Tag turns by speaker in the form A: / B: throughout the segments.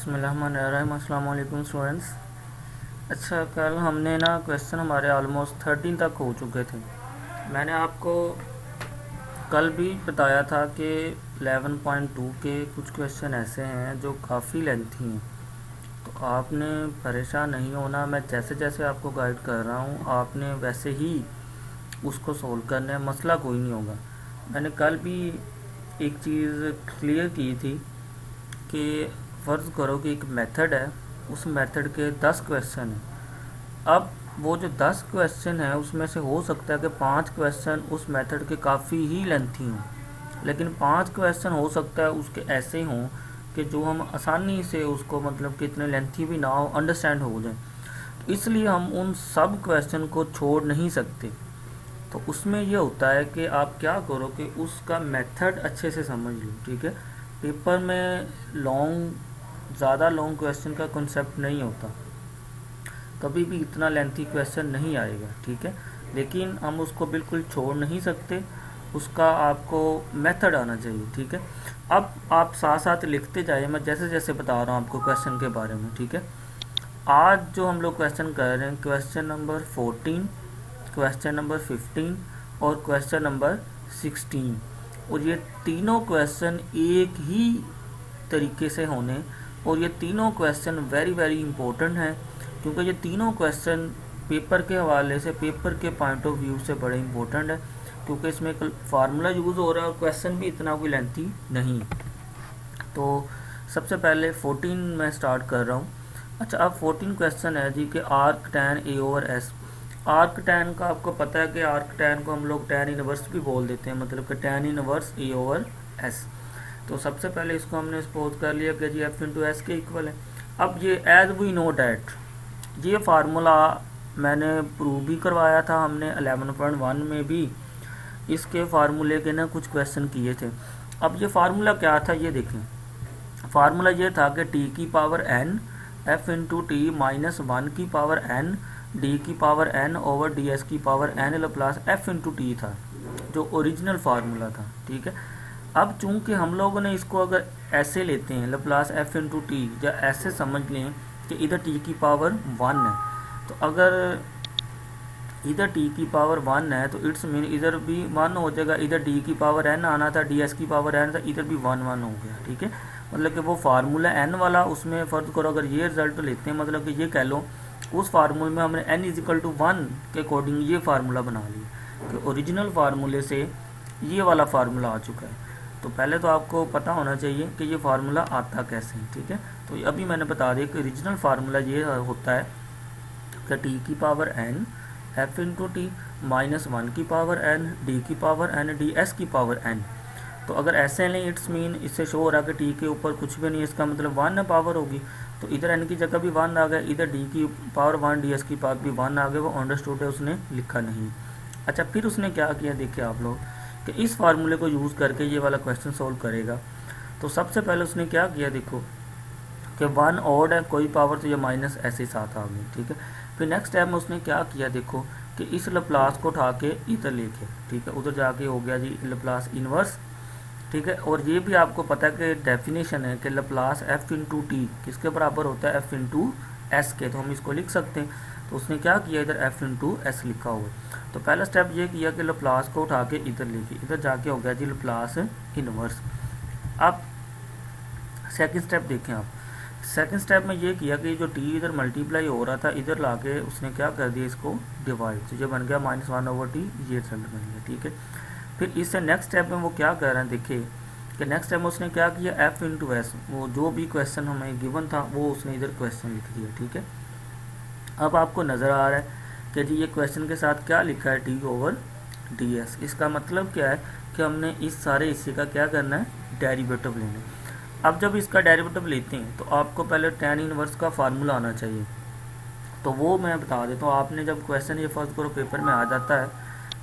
A: बिस्मिल्लाहिर्रहमानिर्रहीम। अस्सलाम वालेकुम स्टूडेंट्स। अच्छा, कल हमने ना क्वेश्चन हमारे ऑलमोस्ट 13 तक हो चुके थे। मैंने आपको कल भी बताया था कि 11.2 के कुछ क्वेश्चन ऐसे हैं जो काफ़ी लेंथी हैं, तो आपने परेशान नहीं होना। मैं जैसे जैसे आपको गाइड कर रहा हूँ आपने वैसे ही उसको सोल्व करना है, मसला कोई नहीं होगा। मैंने कल भी एक चीज़ क्लियर की थी कि फ़र्ज़ करो कि एक मेथड है, उस मेथड के 10 क्वेश्चन हैं। अब वो जो 10 क्वेश्चन है उसमें से हो सकता है कि 5 क्वेश्चन उस मेथड के काफ़ी ही लेंथी हों, लेकिन 5 क्वेश्चन हो सकता है उसके ऐसे हों कि जो हम आसानी से उसको मतलब कि इतने लेंथी भी ना हो, अंडरस्टैंड हो जाए। तो इसलिए हम उन सब क्वेश्चन को छोड़ नहीं सकते। तो उसमें यह होता है कि आप क्या करो कि उसका मेथड अच्छे से समझ लो, ठीक है। पेपर में ज़्यादा लॉन्ग क्वेश्चन का कॉन्सेप्ट नहीं होता, कभी भी इतना लेंथी क्वेश्चन नहीं आएगा, ठीक है। लेकिन हम उसको बिल्कुल छोड़ नहीं सकते, उसका आपको मेथड आना चाहिए, ठीक है। अब आप साथ साथ लिखते जाइए, मैं जैसे जैसे बता रहा हूँ आपको क्वेश्चन के बारे में, ठीक है। आज जो हम लोग क्वेश्चन कर रहे हैं, क्वेश्चन नंबर 14, क्वेश्चन नंबर 15 और क्वेश्चन नंबर 16, और ये तीनों क्वेश्चन एक ही तरीके से होने, और ये तीनों क्वेश्चन वेरी वेरी इंपॉर्टेंट हैं, क्योंकि ये तीनों क्वेश्चन पेपर के हवाले से, पेपर के पॉइंट ऑफ व्यू से बड़े इंपॉर्टेंट है, क्योंकि इसमें एक फार्मूला यूज़ हो रहा है और क्वेश्चन भी इतना कोई लेंथी नहीं। तो सबसे पहले 14 में स्टार्ट कर रहा हूँ। अच्छा, अब 14 क्वेश्चन है जी कि arc tan A over S. Arc tan का आपको पता है कि आर्क टैन को हम लोग टैन इनवर्स भी बोल देते हैं, मतलब कि tan inverse A over S. तो सबसे पहले इसको हमने सपोज कर लिया कि जी एफ इंटू एस के इक्वल है। अब ये एज वी नो डैट, ये फार्मूला मैंने प्रूव भी करवाया था हमने 11.1 में भी, इसके फार्मूले के ना कुछ क्वेश्चन किए थे। अब ये फार्मूला क्या था ये देखें। फार्मूला ये था कि टी की power N F into T minus 1 की पावर एन डी की power N over D S की power N plus F into T था, जो ओरिजिनल फार्मूला था, ठीक है। अब चूंकि हम लोगों ने इसको अगर ऐसे लेते हैं लप्लास एफ इंटू टी, या ऐसे समझ लें कि इधर टी की पावर 1 है, तो अगर इधर टी की पावर 1 है तो इट्स मीन इधर भी 1 हो जाएगा। इधर डी की पावर एन आना था, डी एस की पावर एन था, इधर भी 1 हो गया, ठीक है। मतलब कि वो फार्मूला एन वाला, उसमें फ़र्ज करो अगर ये रिजल्ट लेते हैं, मतलब कि ये कह लो उस फार्मूले में हमने एन इजिकल टू 1 के अकॉर्डिंग ये फार्मूला बना लिया, कि ओरिजिनल फार्मूले से ये वाला फार्मूला आ चुका है। तो पहले तो आपको पता होना चाहिए कि ये फार्मूला आता कैसे है, ठीक है। तो अभी मैंने बता दिया कि ओरिजिनल फार्मूला ये होता है कि टी की power N F into T minus 1 की पावर एन डी की पावर एन डी एस की पावर एन। तो अगर ऐसे नहीं, इट्स मीन इससे शो हो रहा है कि टी के ऊपर कुछ भी नहीं, इसका मतलब 1 पावर होगी, तो इधर एन की जगह भी 1 आ गया, इधर डी की पावर 1 डी एस की पावर भी 1 आ गया, वो अंडरस्टूड है, उसने लिखा नहीं। अच्छा, फिर उसने क्या किया देखिए आप लोग कि इस फार्मूले को यूज़ करके ये वाला क्वेश्चन सोल्व करेगा। तो सबसे पहले उसने क्या किया देखो कि 1 ऑड है, कोई पावर, तो ये माइनस ऐसे साथ आ गई, ठीक है। फिर नेक्स्ट टाइम उसने क्या किया देखो कि इस लप्लास को उठा के इधर लेके, ठीक है, उधर जाके हो गया जी लप्लास इनवर्स, ठीक है। और ये भी आपको पता है कि डेफिनेशन है कि लप्लास एफ इंटू टी किसके बराबर होता है, एफ इंटू एस के, तो हम इसको लिख सकते हैं। तो उसने क्या किया, इधर एफ इंटू एस लिखा हुआ। तो पहला स्टेप ये किया कि लप्लास को उठा के इधर लेके, इधर जाके हो गया जी लप्लास इनवर्स। अब सेकंड स्टेप देखें आप। सेकंड स्टेप में ये किया कि जो टी इधर मल्टीप्लाई हो रहा था, इधर लाके उसने क्या कर दिया, इसको डिवाइड, तो ये बन गया -1 ओवर टी, ये रिजल्ट बन गया, ठीक है। फिर इससे नेक्स्ट स्टेप में वो क्या कर रहे हैं देखिए कि नेक्स्ट टाइम उसने क्या किया, एफ इंटू एस, वो जो भी क्वेश्चन हमें गिवन था वो उसने इधर क्वेश्चन लिख दिया, ठीक है। अब आपको नज़र आ रहा है कि जी ये क्वेश्चन के साथ क्या लिखा है, टी ओवर डी एस। इसका मतलब क्या है कि हमने इस सारे हिस्से का क्या करना है, डेरिवेटिव लेना है। अब जब इसका डेरिवेटिव लेते हैं तो आपको पहले टैन इनवर्स का फार्मूला आना चाहिए, तो वो मैं बता देता हूँ। आपने जब क्वेश्चन ये फर्स्ट करो पेपर में आ जाता है,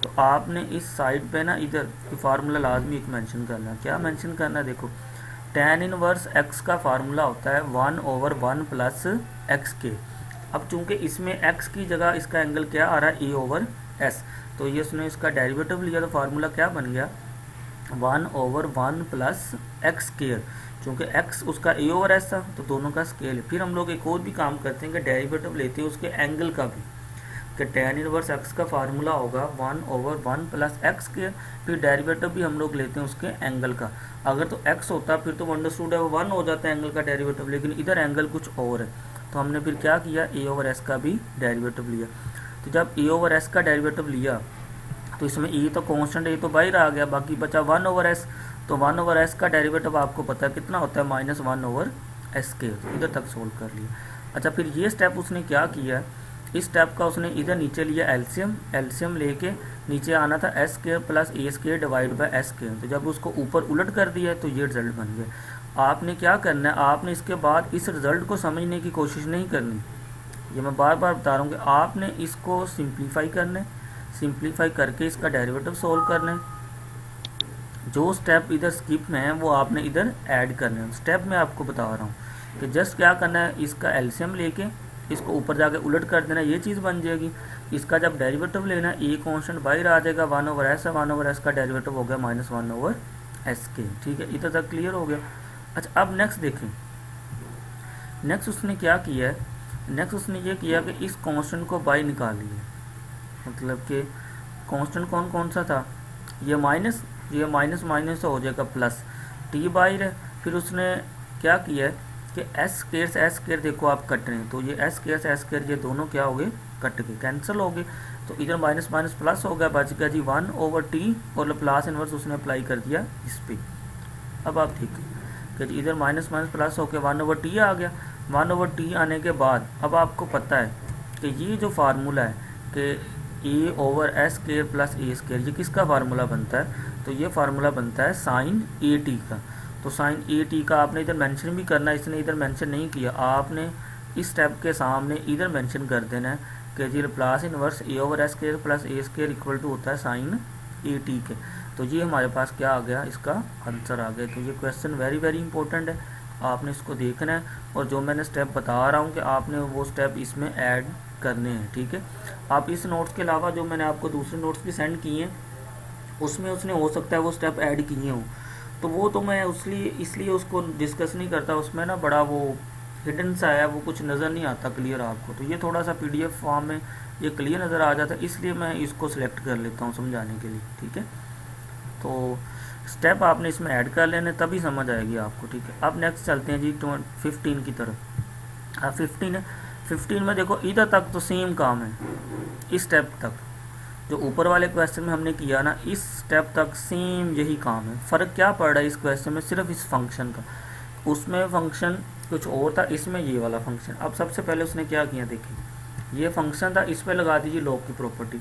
A: तो आपने इस साइड पे ना इधर फार्मूला लाजमी एक मेंशन करना है। क्या मेंशन करना है देखो, टैन इनवर्स एक्स का फार्मूला होता है 1 ओवर 1 प्लस एक्स के। अब चूंकि इसमें एक्स की जगह इसका एंगल क्या आ रहा है, ए ओवर एस, तो ये उसने इसका डेरिवेटिव लिया, तो फार्मूला क्या बन गया, 1 ओवर 1 प्लस एक्स स्क्वायर। चूँकि x उसका a ओवर s था तो दोनों का स्केल है। फिर हम लोग एक और भी काम करते हैं कि डेरिवेटिव लेते हैं उसके एंगल का भी, कि tan इनवर्स x का फार्मूला होगा 1/1 प्लस एक्स के, फिर डेरिवेटिव भी हम लोग लेते हैं उसके एंगल का। अगर तो x होता फिर तो अंडरस्टूड है 1 हो जाता है एंगल का डेरिवेटिव, लेकिन इधर एंगल कुछ और है, तो हमने फिर क्या किया, a ओवर s का भी डेरिवेटिव लिया। तो जब a ओवर s का डेरिवेटिव लिया तो इसमें e तो कांस्टेंट, ये तो बाहर आ गया, बाकी बचा 1 ओवर s। तो 1 ओवर s का डेरिवेटिव आपको पता है कितना होता है, -1 ओवर s के। तो इधर तक सोल्व कर लिया। अच्छा, फिर ये स्टेप उसने क्या किया, इस स्टेप का उसने इधर नीचे लिया एलसीएम लेके नीचे आना था S square plus A square divide by S square. तो जब उसको ऊपर उलट कर दिया तो ये रिजल्ट बन गया। आपने क्या करना है, आपने इसके बाद इस रिजल्ट को समझने की कोशिश नहीं करनी, ये मैं बार बार बता रहा हूँ कि आपने इसको सिंप्लीफाई करना है, सिंप्लीफाई करके इसका डेरिवेटिव सोल्व करना है। जो स्टेप इधर स्किप में है वो आपने इधर ऐड करना है। स्टेप मैं आपको बता रहा हूँ कि जस्ट क्या करना है, इसका एलसीएम लेके इसको ऊपर जाके उलट कर देना, ये चीज़ बन जाएगी। इसका जब डेरिवेटिव लेना है, ए कांस्टेंट बाहर आ जाएगा, 1 ओवर एस है, 1 ओवर एस का डेरिवेटिव हो गया -1 ओवर एस के। ठीक है, इधर तक क्लियर हो गया। अच्छा, अब नेक्स्ट देखें, नेक्स्ट उसने क्या किया है, नेक्स्ट उसने ये किया कि इस कांस्टेंट को बाई निकाल लिया, मतलब कि कांस्टेंट कौन कौन सा था, ये माइनस, ये माइनस माइनस से हो जाएगा प्लस, टी बाहर है। फिर उसने क्या किया है कि एस स्क्वायर देखो आप कट रहे हैं, तो ये एस स्क्वायर ये दोनों क्या हो गए, कट के कैंसिल हो गए। तो इधर माइनस माइनस प्लस हो गया, बच गया जी 1 ओवर टी, और लाप्लास इनवर्स उसने अप्लाई कर दिया इस पर। अब आप देखिए कि इधर माइनस माइनस प्लस होकर 1 ओवर टी आ गया। 1 ओवर टी आने के बाद अब आपको पता है कि ये जो फार्मूला है कि ए over S square plus A square, ये किसका फार्मूला बनता है, तो ये फार्मूला बनता है साइन ए टी का। तो साइन ए टी का आपने इधर मेंशन भी करना है, इसने इधर मेंशन नहीं किया, आपने इस स्टेप के सामने इधर मेंशन कर देना है कि G plus inverse A over S square plus A square equal to होता है साइन ए टी के। तो ये हमारे पास क्या आ गया, इसका आंसर आ गया। तो ये क्वेश्चन वेरी वेरी इंपॉर्टेंट है, आपने इसको देखना है, और जो मैंने स्टेप बता रहा हूँ कि आपने वो स्टेप इसमें ऐड करने हैं। ठीक है, आप इस नोट्स के अलावा जो मैंने आपको दूसरे नोट्स भी सेंड किए हैं उसमें उसने हो सकता है वो स्टेप ऐड किए हों, तो वो तो मैं इसलिए उसको डिस्कस नहीं करता, उसमें ना बड़ा वो हिडन सा है, वो कुछ नज़र नहीं आता क्लियर आपको। तो ये थोड़ा सा पीडीएफ फॉर्म में ये क्लियर नज़र आ जाता है, इसलिए मैं इसको सिलेक्ट कर लेता हूँ समझाने के लिए। ठीक है, तो स्टेप आपने इसमें ऐड कर लेने, तभी समझ आएगी आपको। ठीक है, अब नेक्स्ट चलते हैं जी 15 की तरफ। हाँ 15 है, 15 में देखो इधर तक तो सेम काम है, इस स्टेप तक जो ऊपर वाले क्वेश्चन में हमने किया ना, इस स्टेप तक सेम यही काम है। फ़र्क क्या पड़ रहा है इस क्वेश्चन में, सिर्फ इस फंक्शन का, उसमें फंक्शन कुछ और था, इसमें ये वाला फंक्शन। अब सबसे पहले उसने क्या किया, देखिए ये फंक्शन था, इस पर लगा दीजिए लॉग की प्रॉपर्टी।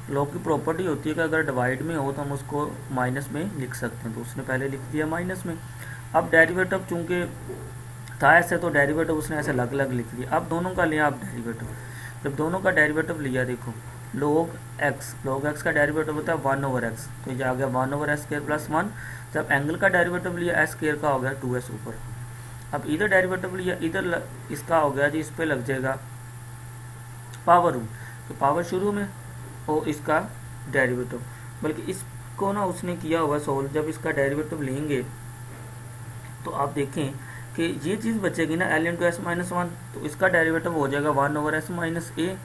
A: लॉग की प्रॉपर्टी होती है कि अगर डिवाइड में हो तो हम उसको माइनस में लिख सकते हैं, तो उसने पहले लिख दिया माइनस में। अब डेरिवेटिव चूँकि था ऐसे, तो डेरिवेटिव उसने ऐसे अलग अलग लिख दिया। अब दोनों का लिया आप डेरिवेटिव, जब दोनों का डेरिवेटिव लिया, देखो log x का डेरिवेटिव होता है 1 ओवर एक्स, तो ये आ गया 1 ओवर एस स्क्वायर प्लस 1। जब एंगल का डेरिवेटिव लिया एस स्क्वायर का हो गया 2s ऊपर। अब इधर डेरिवेटिव लिया, इधर इसका हो गया जी, इस पे लग जाएगा पावर रूल, तो पावर शुरू में और इसका डेरिवेटिव, बल्कि इसको ना उसने किया हुआ सोल्व। जब इसका डेरिवेटिव लेंगे तो आप देखें कि ये चीज़ बचेगी ना l इंटू एस माइनस 1, तो इसका डेरिवेटिव हो जाएगा 1 ओवर एस माइनस ए,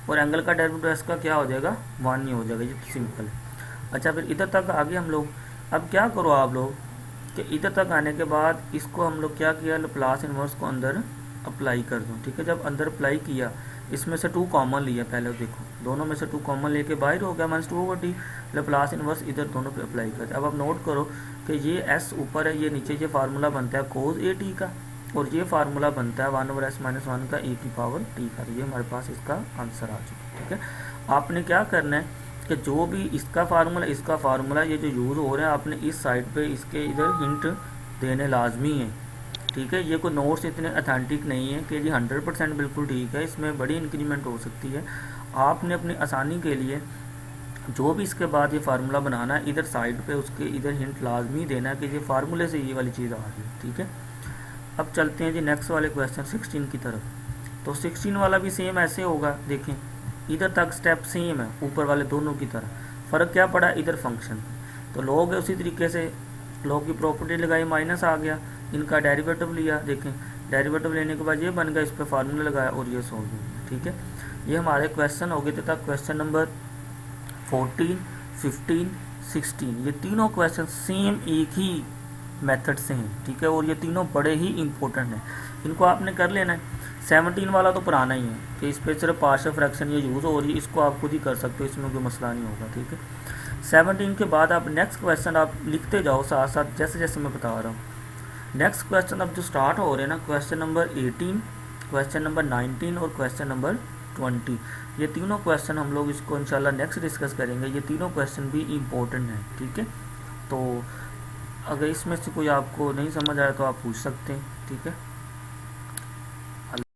A: और एंगल का डेरिवेटिव इसका क्या हो जाएगा 1 ही हो जाएगा। ये तो सिंपल है। अच्छा, फिर इधर तक आगे हम लोग, अब क्या करो आप लोग कि इधर तक आने के बाद इसको हम लोग क्या किया, लाप्लास इनवर्स को अंदर अप्लाई कर दो। ठीक है, जब अंदर अप्लाई किया, इसमें से 2 कॉमन लिया, पहले देखो दोनों में से 2 कॉमन लेके बाहर हो गया -2 ओवर टी, लाप्लास इनवर्स इधर दोनों पे अप्लाई कर। अब आप नोट करो कि ये एस ऊपर है, ये नीचे, ये फार्मूला बनता है कोज ए टी का, और ये फार्मूला बनता है 1 ओवर एस माइनस 1 का e की पावर टी का। ये हमारे पास इसका आंसर आ चुका। ठीक है, आपने क्या करना है कि जो भी इसका फार्मूला, इसका फार्मूला, ये जो यूज़ हो रहे हैं, आपने इस साइड पे इसके इधर हिंट देने लाजमी है। ठीक है, ये कोई नोट्स इतने अथेंटिक नहीं है कि जी 100% बिल्कुल ठीक है, इसमें बड़ी इंक्रीमेंट हो सकती है। आपने अपनी आसानी के लिए जो भी इसके बाद ये फार्मूला बनाना है, इधर साइड पे उसके इधर हिंट लाजमी देना है कि ये फार्मूले से ये वाली चीज़ आ रही है। ठीक है, अब चलते हैं जी नेक्स्ट वाले क्वेश्चन 16 की तरफ। तो 16 वाला भी सेम ऐसे होगा, देखें इधर तक स्टेप सेम है ऊपर वाले दोनों की तरह। फ़र्क क्या पड़ा, इधर फंक्शन, तो लॉग है उसी तरीके से लॉग की प्रॉपर्टी लगाई, माइनस आ गया, इनका डेरिवेटिव लिया, देखें डेरिवेटिव लेने के बाद ये बन गया, इस पर फार्मूला लगाया और ये सॉल्व हो गया। ठीक है, ये हमारे क्वेश्चन हो गए तथा क्वेश्चन नंबर 14, 15, 16 ये तीनों क्वेश्चन सेम एक ही मेथड से हैं। ठीक है, और ये तीनों बड़े ही इंपॉर्टेंट हैं, इनको आपने कर लेना है। 17 वाला तो पुराना ही है कि इस पर सिर्फ पार्शियल फ्रैक्शन ये यूज़ हो रही है, इसको आप खुद ही कर सकते हो, इसमें कोई मसला नहीं होगा। ठीक है, 17 के बाद आप नेक्स्ट क्वेश्चन आप लिखते जाओ साथ साथ जैसे जैसे मैं बता रहा हूँ। नेक्स्ट क्वेश्चन अब जो स्टार्ट हो रहे हैं ना, क्वेश्चन नंबर 18, क्वेश्चन नंबर 19 और क्वेश्चन नंबर 20, ये तीनों क्वेश्चन हम लोग इसको इंशाल्लाह नेक्स्ट डिस्कस करेंगे। ये तीनों क्वेश्चन भी इम्पोर्टेंट हैं। ठीक है, तो अगर इसमें से कोई आपको नहीं समझ आया तो आप पूछ सकते हैं। ठीक है।